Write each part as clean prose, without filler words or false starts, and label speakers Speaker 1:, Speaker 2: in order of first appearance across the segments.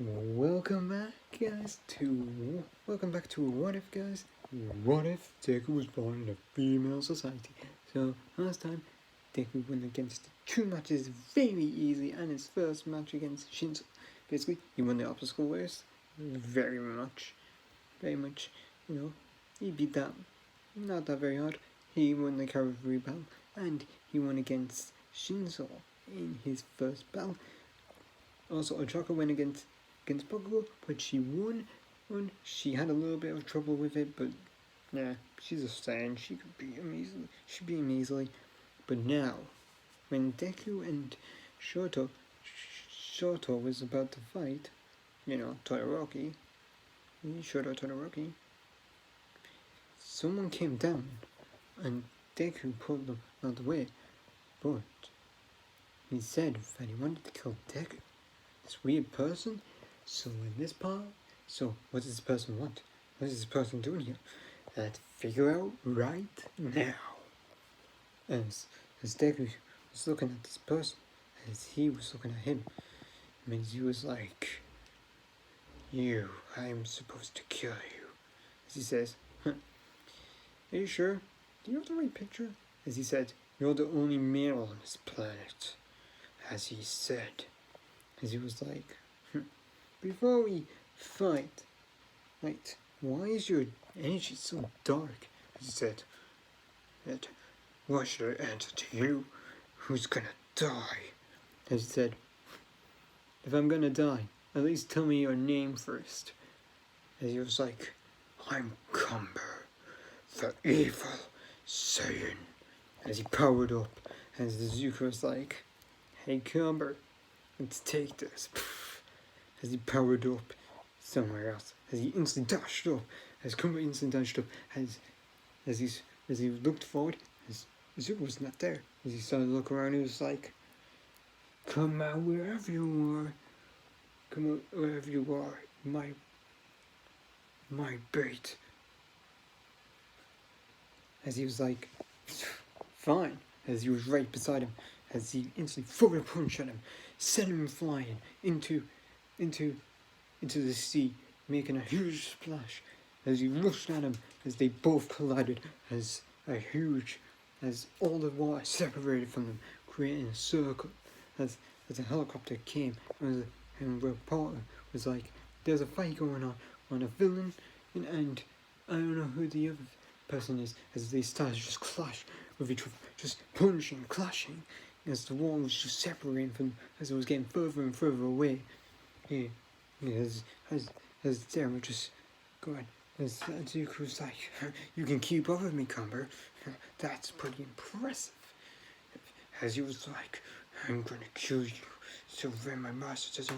Speaker 1: Welcome back to What If, guys. What if Deku was born in a female society? So last time Deku won against 2 matches very easy, and his first match against Shinzo. Basically, he won the obstacle race very much. He beat that not that very hard. He won the cavalry battle, and he won against Shinzo in his first battle. Also, Ochako went against Bakugo, but she won. She had a little bit of trouble with it, but yeah, she's a saiyan. She could beat him easily. She beat him easily. But now, when Deku and Shoto was about to fight, Todoroki, someone came down, and Deku pulled them out of the way. But he said that he wanted to kill Deku, this weird person. So in this part, what does this person want? What is this person doing here? Let's figure out right now. As Deku was looking at this person, as he was looking at him, he was like, "You, I am supposed to kill you." As he says, "Are you sure? Do you have the right picture?" As he said, "You're the only male on this planet." As he said, as he was like, "Before we fight, why is your energy so dark?" As he said, "Why should I answer to you? Who's gonna die?" As he said, "If I'm gonna die, at least tell me your name first." As he was like, "I'm Cumber, the evil Saiyan." As he powered up, as the Zuko was like, "Hey Cumber, let's take this." As he powered up somewhere else, as he instantly dashed up, as Cumber instantly dashed up, as he looked forward, as Zuko was not there. As he started to look around, he was like, "Come out wherever you are, my bait." As he was like, "Fine." As he was right beside him, as he instantly threw a punch at him, sent him flying into the sea, making a huge splash. As he rushed at him, as they both collided, as all the water separated from them, creating a circle. As a helicopter came, and the reporter was like, "There's a fight going on a villain, and I don't know who the other person is." As they started to just clash with each other, just punching, clashing, as the wall was just separating from them, as it was getting further and further away. As Sarah just going, as Zuko was like, "You can keep up with me, Cumber. That's pretty impressive." As he was like, "I'm gonna kill you, so then my master doesn't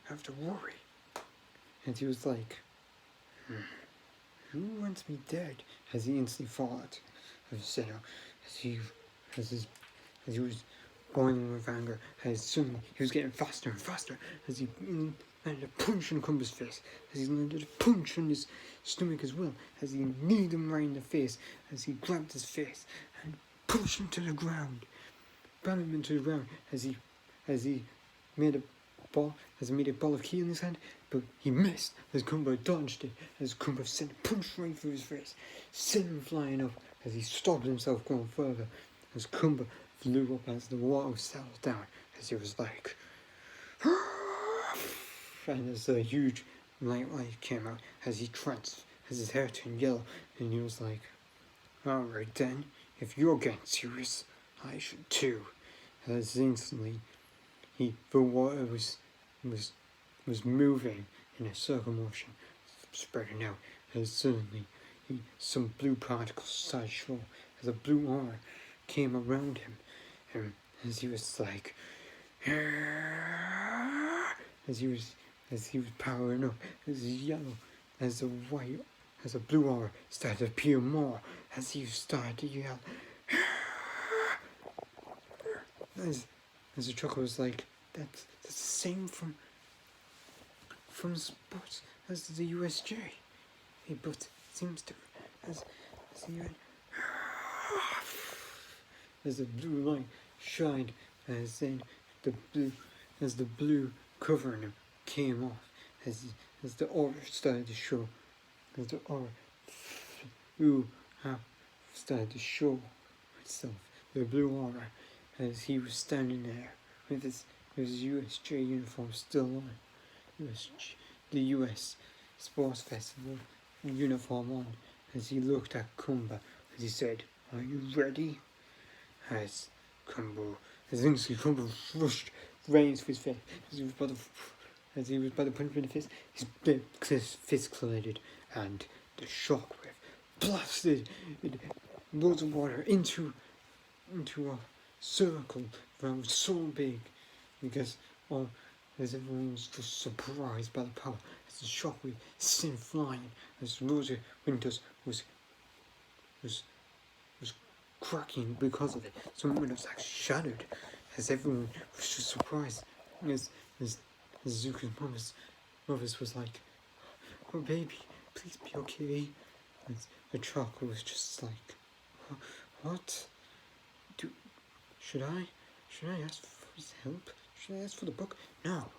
Speaker 1: have to worry." And he was like, "Who wants me dead?" As he instantly fought, as he was boiling with anger, as suddenly he was getting faster and faster, as he landed a punch in Cumber's face, as he landed a punch on his stomach as well, as he kneed him right in the face, as he grabbed his face and pushed him to the ground, banged him into the ground, as he made a ball of ki in his hand, but he missed, as Cumber dodged it, as Cumber sent a punch right through his face, sent him flying up, as he stopped himself going further, as Cumber flew up as the water settled down, as he was like, and as a huge light came out, as his hair turned yellow, and he was like, "Alright then, if you're getting serious, I should too." As instantly, the water was moving in a circle motion, spreading out, as suddenly some blue particles started showing, as a blue aura came around him, and as he was like, as he was powering up, as yellow, as a blue aura started to appear more, as he started to yell, as the trucker was like, that's the same from sports as the USJ. But it seems to, as he went, as the blue light shined, as the blue covering him, came off as the aura started to show. As the aura started to show itself, the blue aura, as he was standing there with his USJ uniform still on, the US Sports Festival uniform on, as he looked at Kumba, as he said, "Are you ready?" As instantly Kumba rushed reins for his face, as he was about to punch him in the face, his fist collided, and the shockwave blasted loads of water into a circle that was so big, because as everyone was just surprised by the power, as the shockwave sent flying, as loads of windows was cracking because of it. Some windows actually shattered, as everyone was just surprised. As Zuko's mother's was like, "Oh baby, please be okay." And the chocolate was just like, "What? Should I ask for his help? Should I ask for the book? No.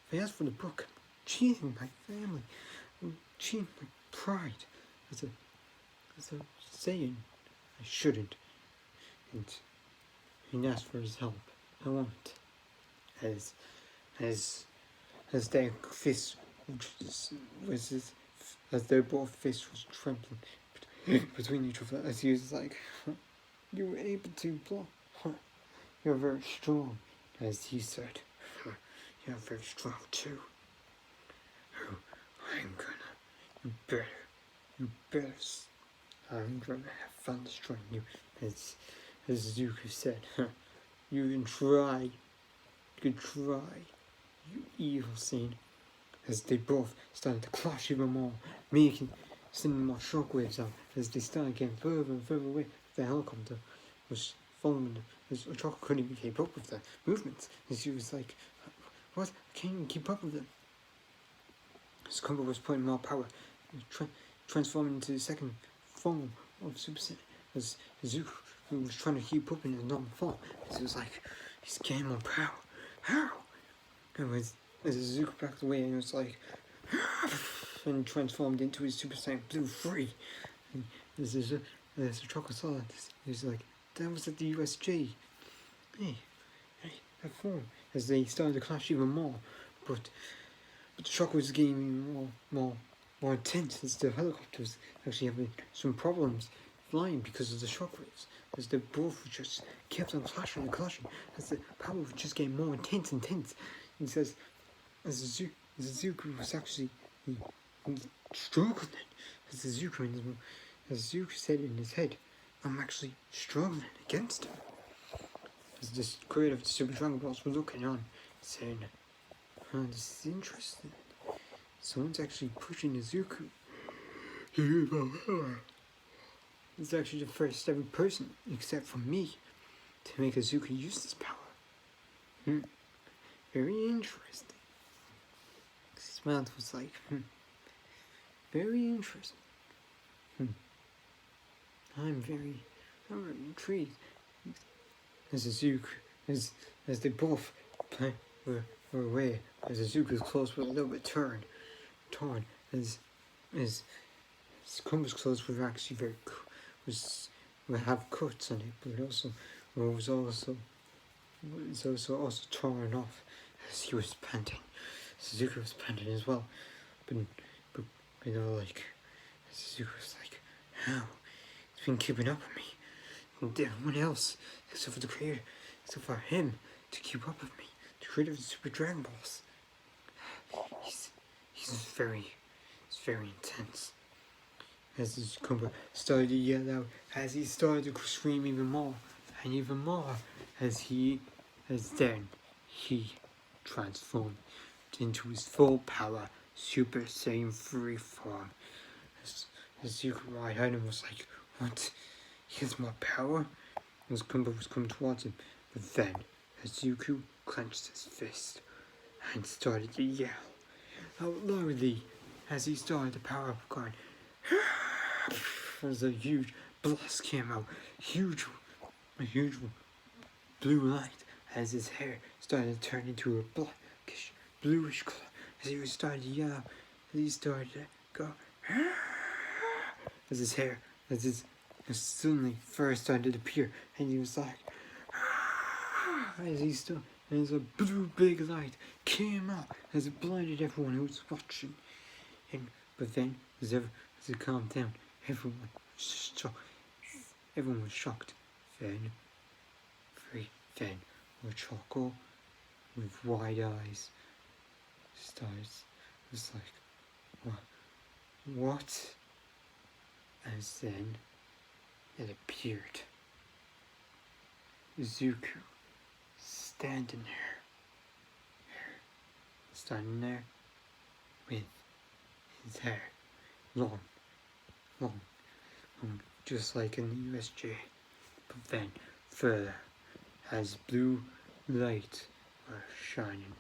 Speaker 1: If I ask for the book, I'm cheating my family. I'm cheating my pride. As a saiyan, I shouldn't." And he asked for his help. I won't. As their fists as their both fists was trembling between each other, as he was like, "You were able to block. You're very strong," as he said. "You're very strong too. I'm gonna. You better. I'm gonna have fun destroying you," as Zuko said. "You can try. You can try. You evil scene." As they both started to clash even more, sending more shockwaves out, as they started getting further and further away. The helicopter was following them, as Chocolate couldn't even keep up with the movements, and she was like, "What? I can't even keep up with them." As Kumba was putting more power, transforming into the second form of Super Saiyan, as Zuko was trying to keep up in his normal form, as it was like, he's getting more power. How? And as Zuko backed away, and it was like, and transformed into his Super Saiyan Blue 3. And as the Chocolate saw this, he was like, "That was at the USG. Hey, that form." As they started to clash even more, but the shock was getting more intense, as the helicopters actually having some problems flying because of the shockwaves, as they both just kept on clashing, as the power was just getting more intense. He says, as Zuko was actually struggling, as Zuko said in his head, "I'm actually struggling against him." As this creator of the Super Dragon Balls was looking on, saying, "This is interesting. Someone's actually pushing Zuko. It's actually the first ever person, except for me, to make Zuko use this power. Very interesting." His mouth was like, "Very interesting. I'm very intrigued." As Zuko, as they both were away, as Zuko's clothes were a little bit torn, as Kumba's clothes were actually would have cuts on it, but it was also torn off, as he was panting. Zuko was panting as well, but like, Zuko was like, "How? He's been keeping up with me, and everyone else, except for the creator, except for him, to keep up with me, the creator of the Super Dragon Balls. He's very intense." As Kumba started to yell out, as he started to scream even more, as then he transformed into his full power Super Saiyan 3 form. As Zuko right behind him was like, "What? He has more power?" As Kumba was coming towards him, but then as Zuko clenched his fist and started to yell out loudly, as he started to power up, going, as a huge blast came out, a huge blue light, as his hair started to turn into a blackish, bluish color, as he started to yell, as he started to go, as his hair, as suddenly fur started to appear, and he was like, as he stood, and as a blue big light came up, as it blinded everyone who was watching. But then, as it calmed down, everyone was shocked. Then, with Choco, with wide eyes, was like, what? As then, it appeared. Zuko, standing there, with his hair long, just like in the USJ, but then further, as blue light was shining,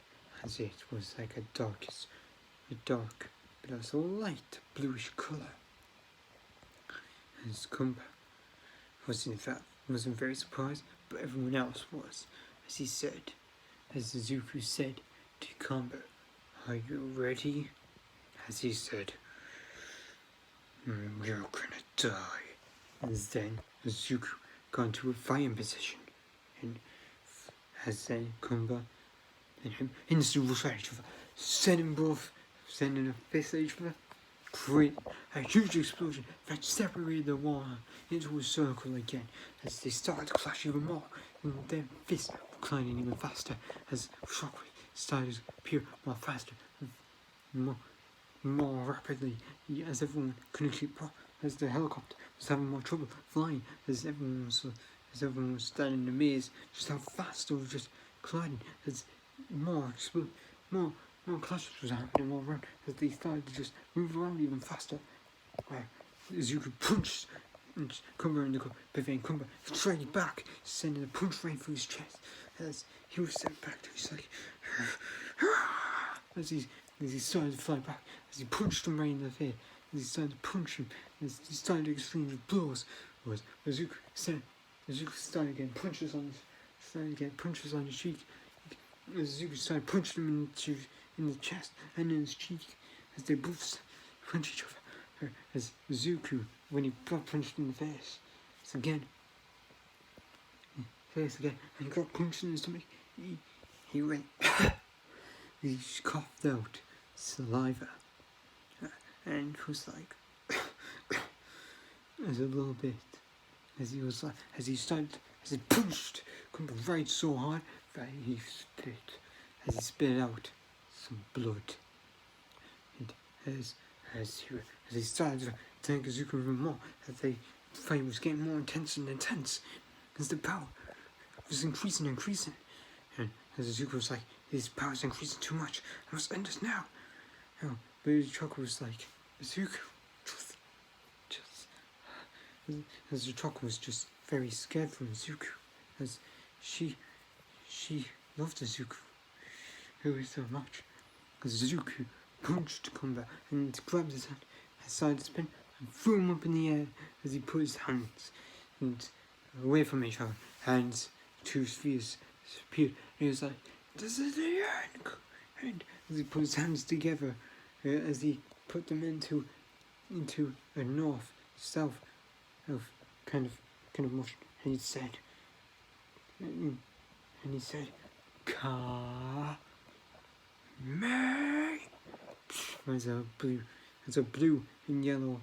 Speaker 1: as it was like a dark, but also light bluish colour. As Kumba wasn't very surprised, but everyone else was, as Zuko said to Kumba, "Are you ready?" As he said, "You're gonna die." And then Zuko got into a fighting position, and as then Kumba and him instantly rushed at each other, sending a fist at each other. Create a huge explosion that separated the water into a circle again, as they started to clash even more, and their fists were climbing even faster, as shockwave started to appear more faster, more rapidly, as everyone couldn't keep up, as the helicopter was having more trouble flying, as everyone was standing amazed just how fast they were just colliding, as more clashes was happening all around, as they started to just move around even faster. As you could punch and Kumba in the cup, but then Kumba straight back, sending a punch right through his chest, as he was sent back to his like, as he started to fly back, as he punched him right in the face, as he started to punch him, as he started to exchange blows, was Zuko started getting punches on his cheek, as Zuko started punching him in the chest and in his cheek, as they both punched each other, as Zuko, when he got punched in the face again, and he got punched in his stomach, he went, he coughed out saliva, and was like, as a little bit, as he punched Kumba right so hard that he spit out some blood, and as he started to thank Zuko even more, as the fight was getting more intense and intense, as the power was increasing, and as Zuko was like, his power is increasing too much, I must end this now. But Choco was like, Zuko, as the Choco was just very scared from Zuko, as she loved Zuko very so much, as Zuko punched Kumba and grabbed his hand and started to spin and threw him up in the air, as he put his hands away from each other, hands, two spheres appeared, and he was like, "This is the end!" And as he put his hands together, as he put them into a north-south of kind of motion, and he said, "Ka me." There's a blue and yellow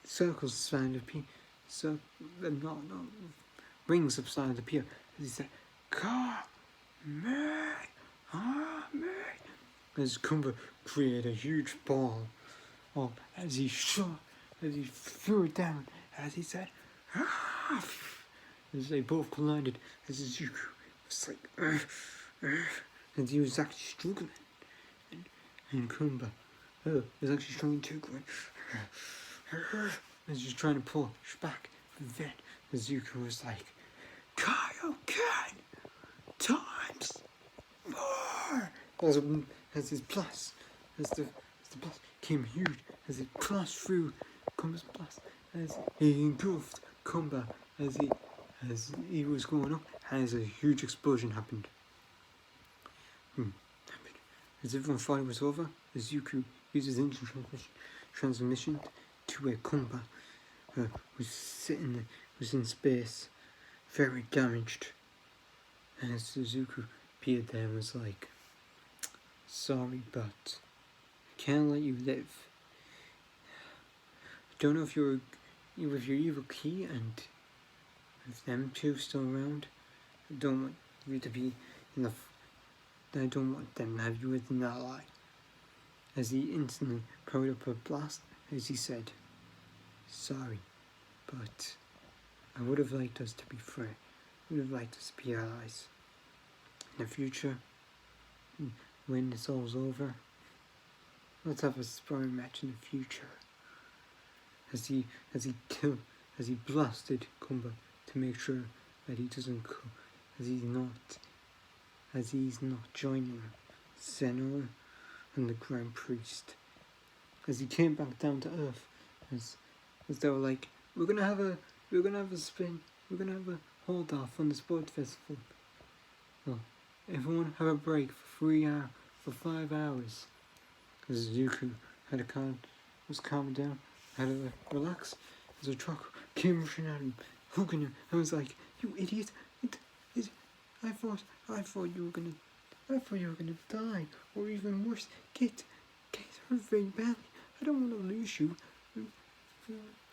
Speaker 1: circles starting to appear, so not rings have started to appear. As he said, "Ka me, as Kumba created a huge ball, as he threw it down, as he said, "Ah!" As they both collided, as Zuko was like, and he was actually struggling, and Kumba was actually struggling too, going, as he was trying to push back, but then Zuko was like, "Kaioken times more!" As the blast came huge, as it crashed through Kumba's blast, as he engulfed Kumba, as he was going up, as a huge explosion happened. As everyone thought it was over, Izuku uses engine transmission to where Kumba was in space, very damaged. And Izuku appeared there and was like, "Sorry, but I can't let you live. I don't know if you're with your evil key and if them two still around. I don't want you to be in the. I don't want them to have you as an ally." As he instantly powered up a blast, as he said, "Sorry, but I would have liked us to be friends. I would have liked us to be allies. In the future, when this all's over, let's have a sparring match in the future." As he blasted Kumba to make sure that he doesn't, as he's not joining Senor and the Grand Priest. As he came back down to earth, as they were like, we're gonna have a spin, we're gonna have a hold off on the sports festival. Well, everyone have a break for 5 hours. As Zuko was calming down, had to relax. As a truck came rushing at him, hooking him, and was like, "You idiot! I thought you were gonna die, or even worse, get hurt very badly. I don't want to lose you."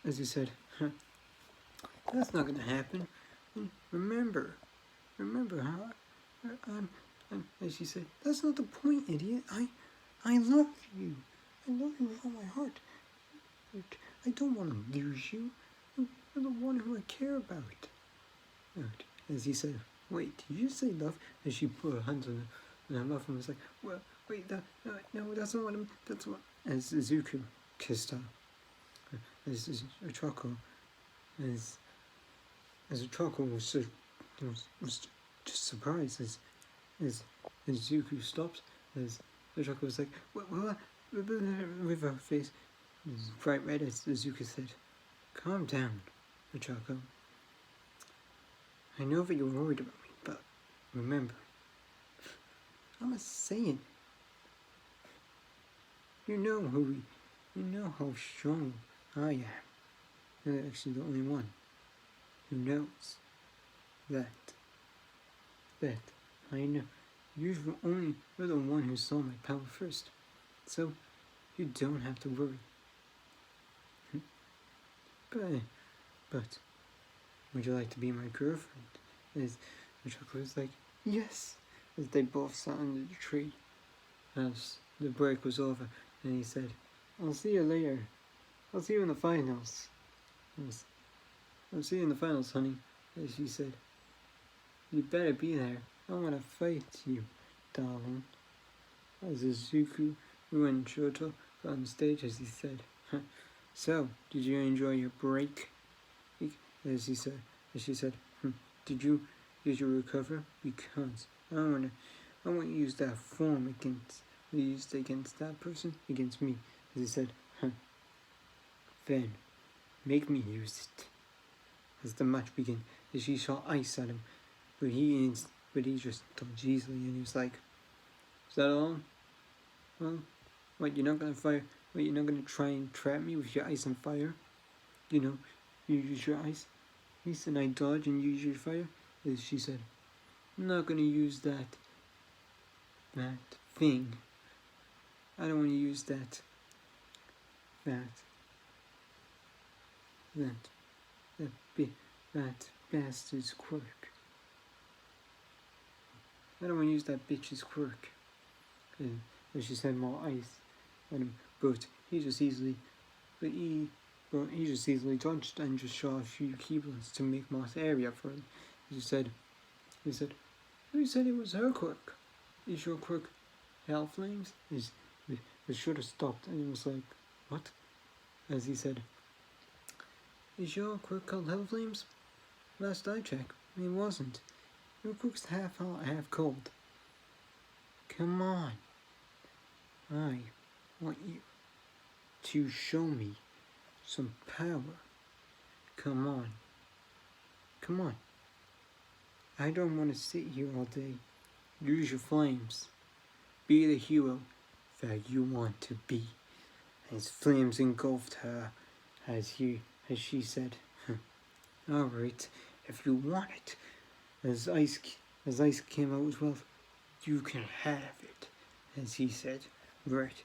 Speaker 1: As he said, "That's not gonna happen. Remember how I'm." As she said, "That's not the point, idiot. I love you. I love you with all my heart. I don't want to lose you. You're the one who I care about." As he said, "Wait, did you say love?" As she put her hands on her mouth and was like, "Well, wait, no, that's not what I mean. That's what." As Izuku kissed her, as Ochako was just surprised as Izuku stopped, as Ochako was like, "What?" With her face bright red, as Izuku said, "Calm down, Ochako. I know that you're worried about me, but remember, I'm a Saiyan. You know how strong I am. You're actually the only one who knows that I know. You're the one who saw my power first, so you don't have to worry. But would you like to be my girlfriend?" As Chocolate was like, "Yes," as they both sat under the tree. As the break was over, and he said, "I'll see you later. I'll see you in the finals." "I'll see you in the finals, honey." As she said, "You better be there. I want to fight you, darling." As Izuku and Shoto got on stage, as he said, "So, did you enjoy your break?" As she said, Did you recover? Because I want to use that form used against that person, against me." As he said, "Then, make me use it." As the match began, as she shot ice at him, but he just dodged easily, and he was like, "Is that all? Well, what, you're not gonna fire? What, you're not gonna try and trap me with your ice and fire? You use your ice." He said, "I dodge and you use your fire." As she said, "I'm not gonna use that thing. I don't want to use that bastard's quirk. I don't want to use that bitch's quirk." And she said more ice at him, but he just easily dodged and just shot a few keyblades to make more area for him. He said, "Who said it was her quirk? Is your quirk Hell Flames?" It should have stopped, and he was like, "What?" As he said, "Is your quirk called Hell Flames? Last I checked, it wasn't. Your quirk's half hot, half cold. Come on. I want you to show me some power. Come on. I don't want to sit here all day. Use your flames." be the hero that you want to be. His flames engulfed her as she said, alright, if you want it. As ice came out as well, you can have it, as he said. Right.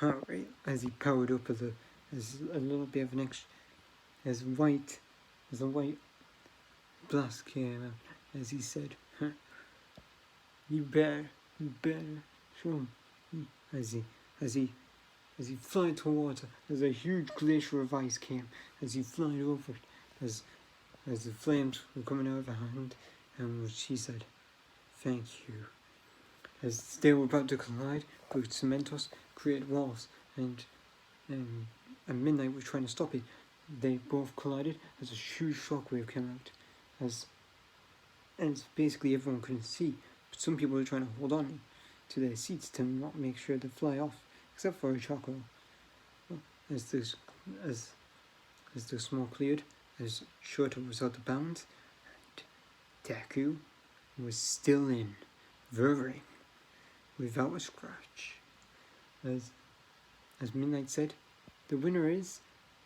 Speaker 1: Alright. As he powered up as a little bit of an extra, as a white blast came out, as he said, you better show him. As he flew towards her, as a huge glacier of ice came, as he flew over it, as the flames were coming out of her hand, and she said, thank you. As they were about to collide, but Cementos created walls, and Midnight was trying to stop it. They both collided as a huge shockwave came out, and basically everyone couldn't see, but some people were trying to hold on to their seats to not make sure they fly off, except for a Choco. As the smoke cleared, as Shota was out of bounds, and Deku was still in, whirring, without a scratch. As Midnight said, the winner is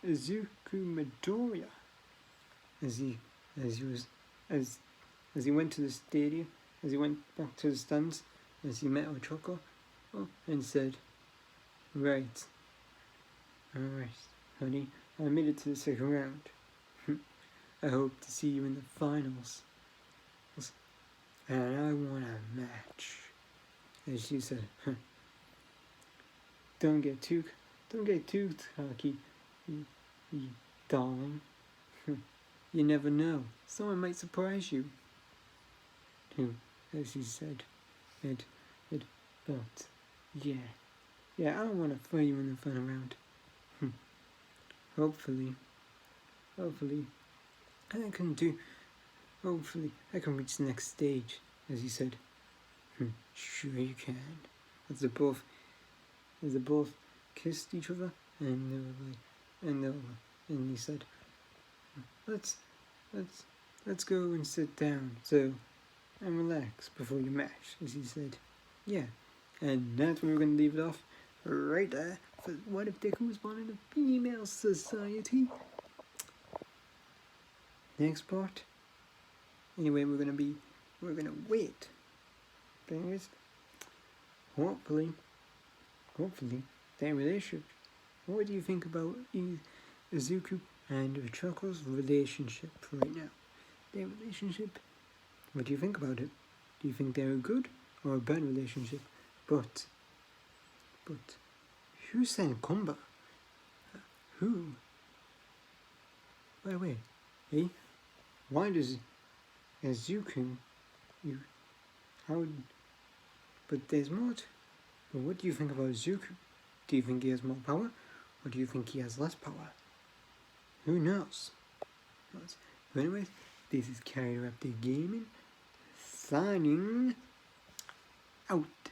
Speaker 1: Izuku Midoriya. As he went to the stadium, as he went back to the stands, as he met Ochako, and said, right, alright, honey, I made it to the second round. I hope to see you in the finals. And I want a match. As she said, don't get too cocky, you darling. You never know. Someone might surprise you. As he said, but yeah, I don't want to throw you in the final round. Hopefully, I can reach the next stage, as he said. Sure you can. As they both kissed each other, and he said, let's go and sit down, and relax before your match, as he said. Yeah, and that's where we're going to leave it off, right there, for What If Deku Was Born in a Female Society. Next part. Anyway, we're gonna wait. But anyways, hopefully, their relationship. What do you think about Izuku and Ochako's relationship right now? Their relationship. What do you think about it? Do you think they're a good or a bad relationship? But who sent Kumba? Who? Wait. Hey? Why does Izuku but there's more but what do you think about Izuku? Do you think he has more power? Or do you think he has less power? Who knows? But anyways, this is Carrier Update Gaming, signing out.